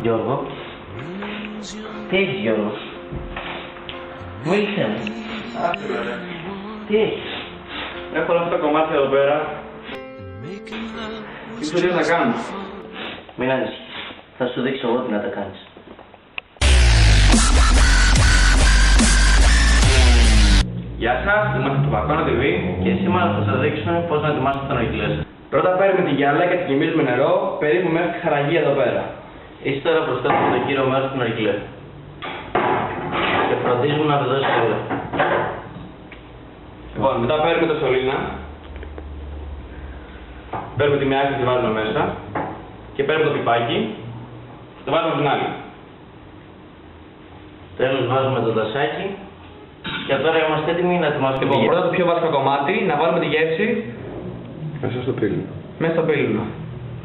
Γιώργο. Τι έχεις, Γιώργο? Μίλησέ μου. Τι έχεις? Έχω όλα αυτά τα κομμάτια εδώ πέρα. Τι θέλεις να κάνεις? Μην ανησυχείς. Θα σου δείξω εγώ τι να τα κάνεις. Γεια σας, είμαστε το Πακόνα TV Και σήμερα θα σας δείξουμε πώς να ετοιμάσετε τον ορυκλές. Πρώτα παίρνουμε τη γυάλα και τη γεμίζουμε νερό, περίπου μέχρι τη χαραγή εδώ πέρα. Ύστερα προσθέτουμε το κύριο μέρος του ορυκλέ. Και φροντίζουμε να δώσει όλα. Λοιπόν, μετά παίρνουμε το σωλήνα. Παίρνουμε τη μια άκρη και τη βάζουμε μέσα. Και παίρνουμε το πιπάκι. Το βάζουμε την άλλη. Τέλος βάζουμε το δασάκι. Και τώρα είμαστε έτοιμοι να ετοιμάσουμε Λοιπόν, πρώτα το πιο βασικό κομμάτι, να βάλουμε τη γεύση Μέσα στο πύλινο. μέσα στο πύλινο.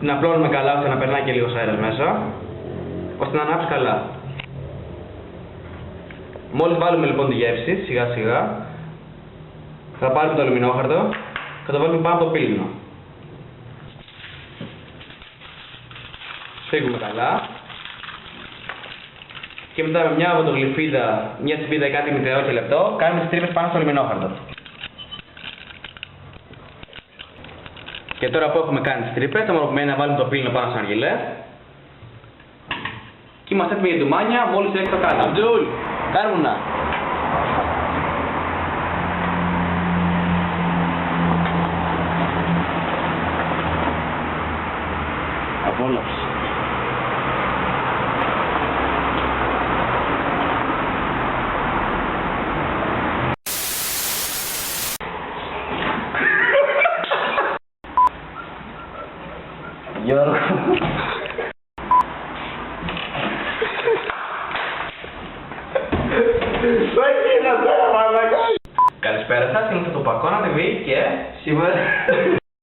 Την απλώνουμε καλά ώστε να περνάει και λίγος αέρας μέσα, ώστε να ανάψει καλά. Μόλις βάλουμε λοιπόν τη γεύση, σιγά σιγά, θα πάρουμε το αλουμινόχαρτο και θα το βάλουμε πάνω από το πύλινο. Σφίγγουμε καλά. Και μετά με μια βοτογλυφίδα, μια τσιπίδα ή κάτι μητερό και λεπτό, κάνουμε τις τρύπες πάνω στο αλουμινόχαρτο. Και τώρα που έχουμε κάνει τις τρύπες, θα μόνο να βάλουμε το πύλινο πάνω στο αργυλέ. Και είμαστε έτοιμοι για ντουμάνια, μόλις έχει το κάτω. Τζουλ, κάρμουνα. Απόλαυση. Γιώργο. Καλησπέρα σας, είμαστε το Πακόνα TV και σήμερα...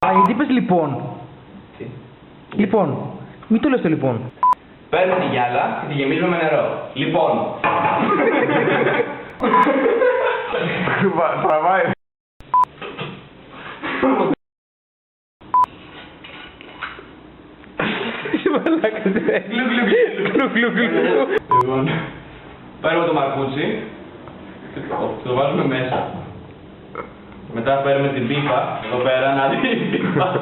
Α, γιατί είπες λοιπόν. Τι? Λοιπόν, μην το λες το λοιπόν. Παίρνουμε τη γυάλα και τη γεμίζουμε με νερό. Λοιπόν. Τραβάει. Λοιπόν, παίρνουμε το μαρκούτσι και το βάζουμε μέσα. Μετά παίρνουμε την πίπα, εδώ πέρα, να δει την πίπα.